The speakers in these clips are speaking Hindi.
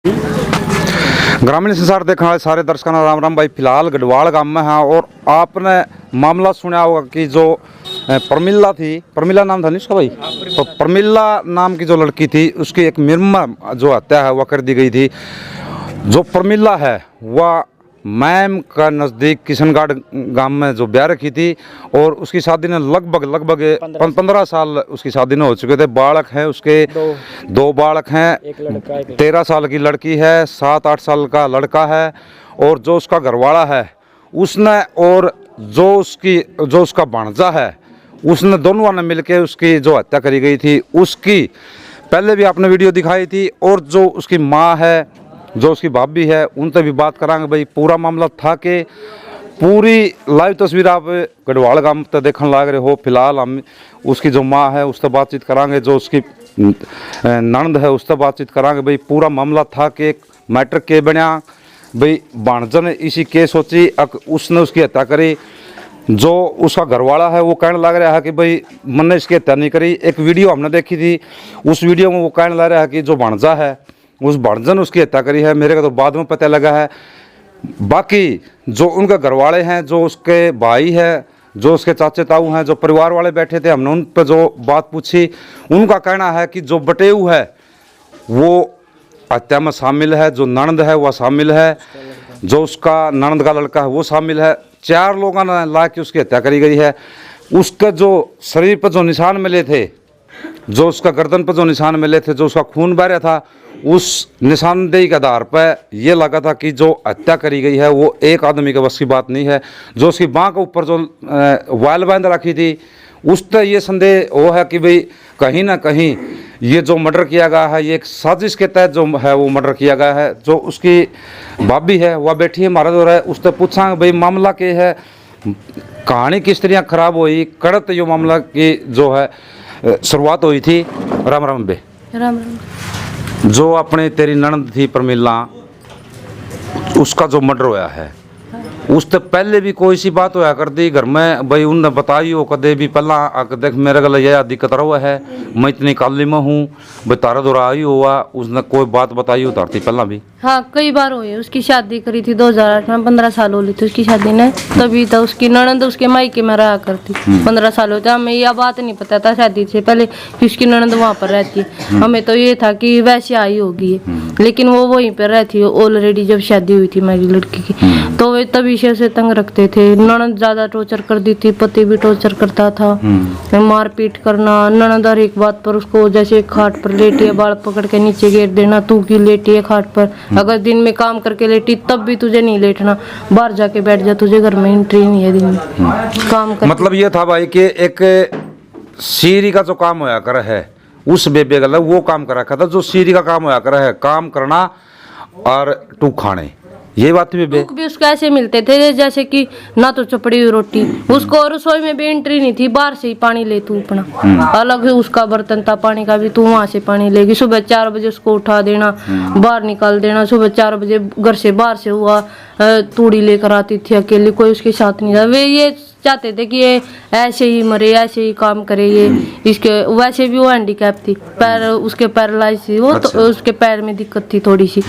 ग्रामीण संसार देखने वाले सारे दर्शकों का राम राम भाई। फिलहाल गढ़वाल गांव में हैं और आपने मामला सुना होगा कि जो प्रमिला थी, प्रमिला नाम था नहीं उसका भाई, तो प्रमिला नाम की जो लड़की थी उसकी एक निर्मम जो हत्या है वह कर दी गई थी। जो प्रमिला है वह मैम का नज़दीक किशनगढ़ गांव में जो ब्याह रखी थी और उसकी शादी ने लगभग 15 साल उसकी शादी ने हो चुके थे। बालक हैं उसके दो बालक हैं, एक लड़का 13 साल की लड़की है, 7-8 साल का लड़का है। और जो उसका घरवाला है उसने और जो उसका भांजा है उसने दोनों ने मिलकर उसकी जो हत्या करी गई थी उसकी पहले भी आपने वीडियो दिखाई थी। और जो उसकी माँ है, जो उसकी भाभी है, उनसे भी बात करांगे भाई। पूरा मामला था कि पूरी लाइव तस्वीर आप गढ़वाल गांव तक देखने लग रहे हो। फिलहाल हम उसकी जो माँ है उससे बातचीत करांगे, जो उसकी ननद है उससे बातचीत करांगे भाई। पूरा मामला था कि मैटर के बना भाई, भांजा ने इसी के सोची उसने उसकी हत्या करी। जो उसका घरवाला है वो कहने लग रहा है कि भाई मैंने इसकी हत्या नहीं करी। एक वीडियो हमने देखी थी, उस वीडियो में वो कहने लग रहा है कि जो भांजा है उस भांजा ने उसकी हत्या करी है। मेरे को तो बाद में पता लगा है। बाकी जो उनके घरवाले हैं, जो उसके भाई है, जो उसके चाचे ताऊ हैं, जो परिवार वाले बैठे थे, हमने उन पर जो बात पूछी, उनका कहना है कि जो बटेऊ है वो हत्या में शामिल है, जो ननद है वह शामिल है, जो उसका ननद का लड़का है वो शामिल है। 4 लोगों ने ला के उसकी हत्या करी गई है। उसके जो शरीर पर जो निशान मिले थे, जो उसका गर्दन पर जो निशान मिले थे, जो उसका खून बह रहा था, उस निशानदेही के आधार पर यह लगा था कि जो हत्या करी गई है वो एक आदमी के बस की बात नहीं है। जो उसकी बाँह के ऊपर जो वायल बांध रखी थी उस पर यह संदेह वो है कि भाई कहीं ना कहीं ये जो मर्डर किया गया है ये एक साजिश के तहत जो है वो मर्डर किया गया है। जो उसकी भाभी है वह बैठी है हमारा दौर है, उससे पूछा भाई मामला क्या है, कहानी किस तरह खराब हुई, कड़त यो मामला की जो है शुरुआत हुई थी। राम राम बे। राम राम। जो अपने तेरी ननद थी प्रमिला, उसका जो मर्डर होया है उससे पहले भी कोई सी बात होया करती घर में भाई? उनने बताई हो कदे भी पहला देख मेरे गल यह दिक्कत रहा है, मैं इतनी काली में हूँ भाई, तारा दौरा आई हुआ, उसने कोई बात बताई हो धरती पहला भी? हाँ कई बार हुई। उसकी शादी करी थी 2008 में, 15 साल हो ली थी उसकी शादी ने, तभी था उसकी ननद उसके मायके में रहा करती। 15 साल होता, हमें यह बात नहीं पता था शादी से पहले कि उसकी ननद वहाँ पर रहती है। हमें तो ये था कि वैसे आई होगी, लेकिन वो वहीं पर रहती है ऑलरेडी जब शादी हुई थी मेरी लड़की की। तो वे तभी से तंग रखते थे। ननद ज्यादा टॉर्चर कर दी थी, पति भी टॉर्चर करता था, मारपीट करना। ननद हर एक बात पर उसको, जैसे खाट पर लेटी है बाल पकड़ के नीचे गिर देना, तू की लेटी है खाट पर, अगर दिन में काम करके लेटी तब भी तुझे नहीं लेटना, बाहर जाके बैठ जा, तुझे घर में एंट्री नहीं है दिन में काम कर। मतलब ये था भाई कि एक सीरी का जो काम होया कर है उस बेबे गल वो काम करा था, जो सीरी का काम होया कर है काम करना और टू खाने, ये बात भी दुख भी उसको ऐसे मिलते थे जैसे कि ना तो चपड़ी हुई रोटी, उसको रसोई में भी एंट्री नहीं थी, बाहर से ही पानी ले तू अपना, अलग ही उसका बर्तन था पानी का भी, तू वहां से पानी लेगी। सुबह 4 बजे उसको उठा देना, बाहर निकाल देना। सुबह 4 बजे घर से बाहर से हुआ तूड़ी लेकर आती थी अकेली, कोई उसके साथ नहीं था। वे ये चाहते थे कि ये ऐसे ही मरे, ऐसे ही काम करे ये। इसके वैसे भी वो हैंडीकैप थी, पैर उसके पैरालाइज थी वो। अच्छा। तो उसके पैर में दिक्कत थी थोड़ी सी,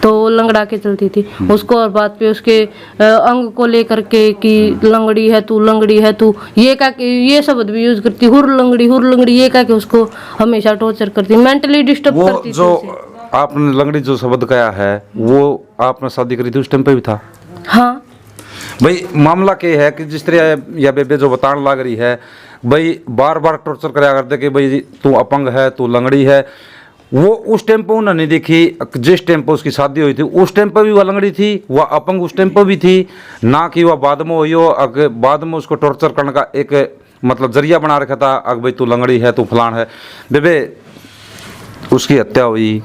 तो वो लंगड़ा के चलती थी। उसको और बात पे उसके अंग को लेकर के कि लंगड़ी है तू, लंगड़ी है तू, ये कह के ये शब्द भी यूज करती, हुर लंगड़ी ये कह के उसको हमेशा टॉर्चर करती, मेंटली डिस्टर्ब करती थी। जो आपने लंगड़ी जो शब्द कहा है वो आपने शादी करी थी उस टाइम पे भी था? हाँ भाई मामला क्या है कि जिस तरह या बेबे जो बताने लग रही है भाई, बार बार टॉर्चर कराया करते कि भाई तू अपंग है, तू लंगड़ी है। वो उस टाइम पर उन्होंने नहीं देखी, जिस टाइम पर उसकी शादी हुई थी उस टाइम पर भी वह लंगड़ी थी, वह अपंग उस टाइम पर भी थी ना, कि वह बाद में हुई हो। बाद में उसको टॉर्चर करने का एक मतलब जरिया बना रखा था, अग भाई तू लंगड़ी है, तू फलान है। बेबे उसकी हत्या हुई,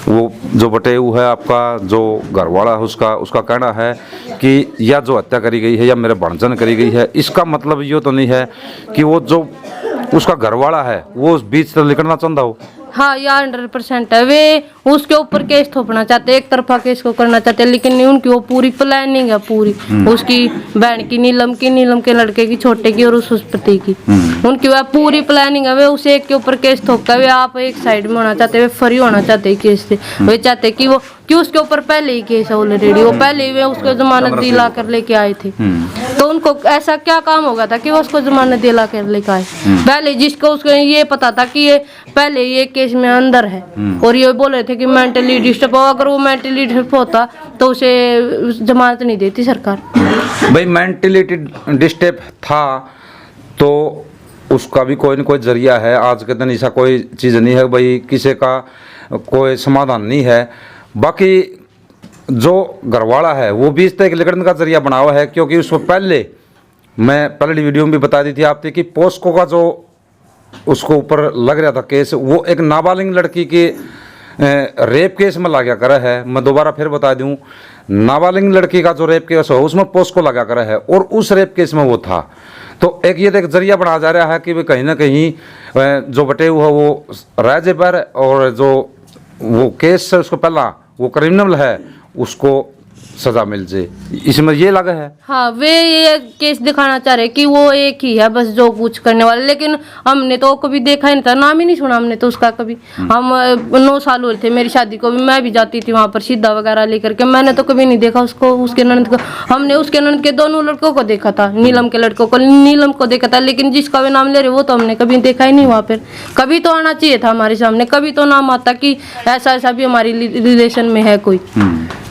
वो जो बटेऊ है आपका जो घरवाला है उसका कहना है कि यह जो हत्या करी गई है या मेरे भांजा ने करी गई है। इसका मतलब ये तो नहीं है कि वो जो उसका घरवाला है वो उस बीच से निकलना चाहता हो? हाँ, या 100% है। वे उसके ऊपर केस थोपना चाहते, एक तरफा केस को करना चाहते, लेकिन नहीं, उनकी वो पूरी प्लानिंग है पूरी। उसकी बहन की, नीलम के लड़के की, छोटे की और उस पति की, उनकी वह पूरी प्लानिंग है। वे उसे एक के ऊपर केस थोपता है। वे आप एक साइड में होना चाहते, वे फ्री होना चाहते केस से। वे चाहते कि वो कि उसके ऊपर पहले ही केस है ऑलरेडी, वो पहले ही वे उसको जमानत दिला कर लेके आए थे। तो उनको ऐसा क्या काम होगा था कि वो उसको जमानत दिला कर लेके आए पहले, जिसको उसको ये पता था कि ये पहले ये केस में अंदर है, और ये बोल रहे थे कि मेंटली डिस्टर्ब हो। अगर वो मेंटली डिस्टर्ब होता तो उसे जमानत नहीं देती सरकार। भाई मेंटली डिस्टर्ब था तो उसका भी कोई न कोई जरिया है। आज के दिन ऐसा कोई चीज़ नहीं है भाई, किसी का कोई समाधान नहीं है। बाकी जो घरवाला है वो भी इस तरह के निकलने का जरिया बना हुआ है, क्योंकि उसको पहले मैं पहले वीडियो में भी बता दी थी आपने कि पोस्को का जो उसको ऊपर लग रहा था केस, वो एक नाबालिग लड़की के रेप केस में लगा करा है। मैं दोबारा फिर बता दूं, नाबालिग लड़की का जो रेप केस हो उसमें पोस्को लगा करा है, और उस रेप केस में वो था। तो एक ये एक जरिया बना जा रहा है कि वे कहीं ना कहीं जो बटे हुआ वो राज्य पर, और जो वो केस है उसको पहला वो क्रिमिनल है उसको सजा मिल जाए, इसमें ये लगा है। हाँ, वे ये केस दिखाना चाह रहे कि वो एक ही है बस जो कुछ करने वाला, लेकिन हमने तो कभी देखा ही नहीं था, नाम ही नहीं सुना हमने तो उसका कभी। हम 9 साल हुए थे मेरी शादी को भी, मैं भी जाती थी वहाँ पर सीधा वगैरह लेकर के, मैंने तो कभी नहीं देखा उसको, उसके ननद को। हमने उसके ननद के दोनों लड़कों को देखा था, नीलम के लड़कों को, नीलम को देखा था, लेकिन जिसका वे नाम ले रहे वो तो हमने कभी देखा ही नहीं वहाँ पर। कभी तो आना चाहिए था हमारे सामने, कभी तो नाम आता कि ऐसा ऐसा भी हमारी रिलेशन में है कोई,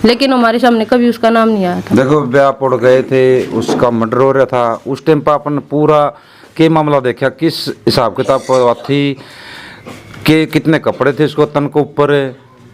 लेकिन हमारे सामने कभी उसका नाम नहीं आया था। देखो ब्याह पड़ गए थे, उसका मर्डर हो रहा था, उस टाइम पर अपन पूरा के मामला देखा, किस हिसाब किताब पर थी, के कितने कपड़े थे उसको तन को ऊपर,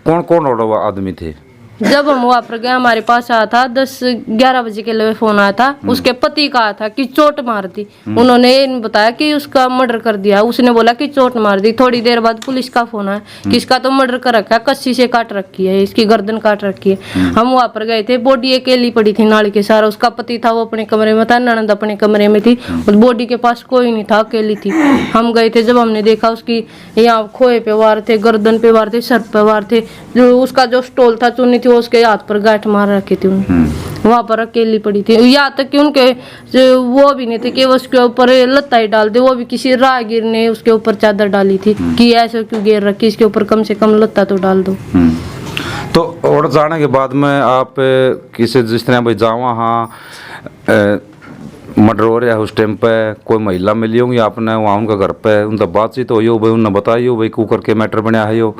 कौन कौन और आदमी थे। जब हम वहाँ पर गए हमारे पास आया था 10-11 बजे के लिए फोन आया था, उसके पति का आया था कि चोट मार दी। उन्होंने ये बताया कि उसका मर्डर कर दिया, उसने बोला कि चोट मार दी। थोड़ी देर बाद पुलिस का फोन आया कि इसका तो मर्डर कर रखा है, कस्सी से काट रखी है, इसकी गर्दन काट रखी है। हम वहाँ पर गए थे, बॉडी अकेली पड़ी थी नाली के सारा, उसका पति था वो अपने कमरे में था, ननद अपने कमरे में थी, उस बॉडी के पास कोई नहीं था, अकेली थी। हम गए थे, जब हमने देखा उसकी यहाँ खोए पे वार थे, गर्दन पे वार थे, सर पे वार थे, जो उसका जो स्टोल था चुन्नी थी उसके हाथ पर गांठ मार रखी थी उन्होंने, वहां पर अकेली पड़ी थी। यहाँ तक कि उनके वो भी नहीं थे कि उसके ऊपर लत्ता ही डाल दे, वो भी किसी राहगीर ने उसके ऊपर चादर डाली थी कि ऐसे क्यों घेर रखी, इसके ऊपर कम से कम लत्ता तो डाल दो। तो और जाने के बाद में आप किसी जिस तरह भाई जावा, हाँ मर्डर हो रहा है उस टाइम पे कोई महिला मिली होंगी आपने वहाँ उनका घर पे, उनका बातचीत हो यो भाई, उन्हें बताई हो भाई कुकर के मैटर बनया है यो,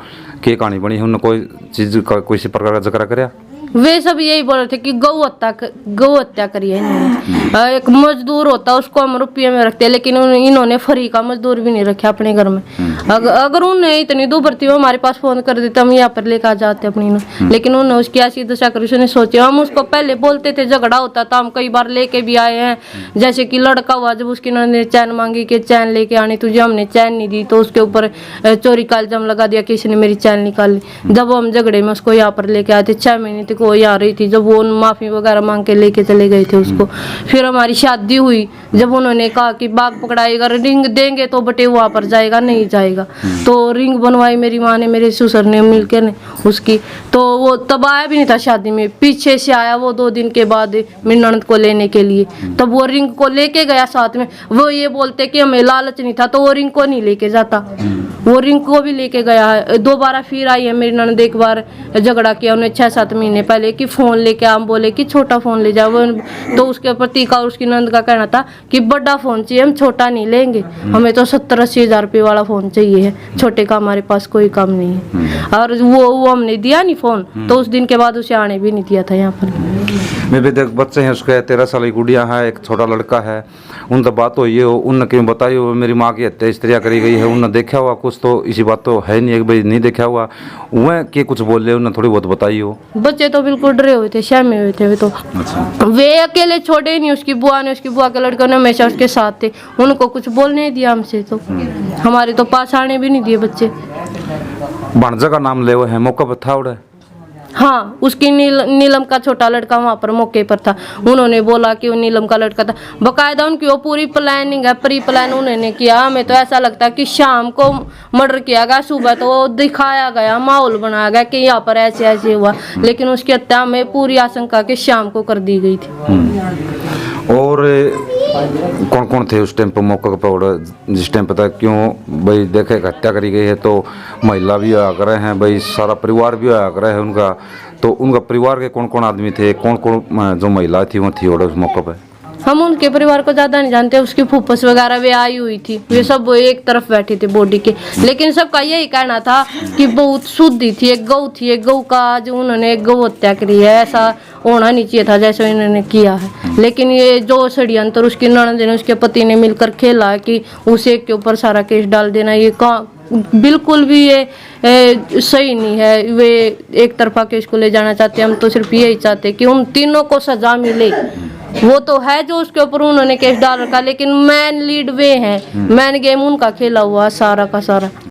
के कहानी बनी है, उन्हें कोई चीज़ का कोई प्रकार का जिक्र कराया। वे सब यही बोल रहे थे कि गौ हत्या करी है इन्होंने। एक मजदूर होता उसको हम रुपये में रखते, लेकिन इन्होंने फ्री का मजदूर भी नहीं रखा अपने घर में। अगर उन्हें इतनी दूर थी वो हमारे पास फोन कर देते, हम यहाँ पर लेकर आ जाते अपनी, लेकिन उन्होंने उसकी ऐसी दशा करी। उसने सोचे, हम उसको पहले बोलते थे, झगड़ा होता था, हम कई बार लेके भी आए हैं। जैसे कि लड़का हुआ, जब उसकी ने चैन मांगी कि चैन लेके आनी तुझे, हमने चैन नहीं दी तो उसके ऊपर चोरी का इल्जाम लगा दिया कि इसने मेरी चैन निकाल ली। जब हम झगड़े में उसको यहाँ पर लेके आए थे, 6 महीने तक वो आ रही थी, जब वो माफी वगैरह मांग के लेके चले गए थे उसको। फिर हमारी शादी हुई, जब उन्होंने कहा कि बाघ पकड़ाएगा, रिंग देंगे तो बटे वहां पर जाएगा, नहीं जाएगा, तो रिंग बनवाई मेरी माँ ने, मेरे ससुर ने मिलकर ने उसकी। तो वो तब आया भी नहीं था शादी में, पीछे से आया वो 2 दिन के बाद मेरी ननद को लेने के लिए। तब वो रिंग को लेके गया साथ में, वो ये बोलते कि हमें लालच नहीं था, तो वो रिंग को नहीं लेके जाता, वो रिंग को भी लेके गया है। 2 बार फिर आई है मेरी ननद, एक बार झगड़ा किया उन्हें 6-7 महीने पहले कि फोन लेके, हम बोले कि छोटा फोन ले जाओ, तो उसके प्रति का उसकी नंद का कहना था कि बड़ा फोन चाहिए, हम छोटा नहीं लेंगे, हमें तो 70-80 हज़ार रुपये वाला फोन चाहिए है, छोटे का हमारे पास कोई काम नहीं है। और वो हमने दिया नहीं फोन, तो उस दिन के बाद उसे आने भी नहीं दिया था यहाँ पर। मैं भी देख बच्चे हैं उसके, 13 साल की गुड़िया है, एक छोटा लड़का है, उनसे बात हुई हो, उनने क्यों बताई हो मेरी माँ की हत्या इस तरह करी गई है, उन्हें देखा हुआ कुछ, तो इसी बात तो है नहीं, एक भाई नहीं देखा हुआ, वह के कुछ बोल रहे उन्हें थोड़ी बहुत बताई हो। बच्चे तो बिल्कुल डरे हुए थे, सहमे हुए थे वे तो। अच्छा। वे अकेले छोड़े नहीं, उसकी बुआ ने, उसकी बुआ के लड़कों ने हमेशा उसके साथ थे, उनको कुछ बोलने नहीं दिया हमसे, तो हमारे तो पास आने भी नहीं दिए बच्चे। भांजा का नाम ले वो है, मौका पर था उड़े हाँ, उसकी नीलम का छोटा लड़का वहाँ पर मौके पर था। उन्होंने बोला कि वो नीलम का लड़का था। बकायदा उनकी वो पूरी प्लानिंग है, प्री प्लान उन्होंने किया। हमें तो ऐसा लगता है कि शाम को मर्डर किया गया, सुबह तो वो दिखाया गया, माहौल बनाया गया कि यहाँ पर ऐसे ऐसे हुआ, लेकिन उसकी हत्या में पूरी आशंका कि शाम को कर दी गई थी। और कौन कौन थे उस टाइम पर मौके पर? जिस टाइम पता क्यों भाई देखे हत्या करी गई है तो महिला भी आया करे हैं, भाई सारा परिवार भी आया करे है उनका, तो उनका परिवार के कौन कौन आदमी थे, कौन कौन जो महिला थी वो थी और उस मौके पर? हम उनके परिवार को ज्यादा नहीं जानते। उसकी फूफस वगैरह वे आई हुई थी, वे सब एक तरफ बैठी थी बॉडी के, लेकिन सबका यही कहना था कि बहुत शुद्धि थी, एक गौ थी, एक गौ का जो उन्होंने एक गौ हत्या करी है, ऐसा होना नहीं चाहिए था जैसे इन्होंने किया है। लेकिन ये जो षड्यंत्र उसकी ननद ने उसके पति ने मिलकर खेला कि उस एक के ऊपर सारा केस डाल देना, ये बिल्कुल भी ये सही नहीं है। वे एक तरफा केस को ले जाना चाहते हैं। हम तो सिर्फ यही चाहते हैं कि उन तीनों को सजा मिले। वो तो है जो उसके ऊपर उन्होंने केस डाल रखा, लेकिन मैन लीड वे हैं, मैन गेम उनका खेला हुआ सारा का सारा।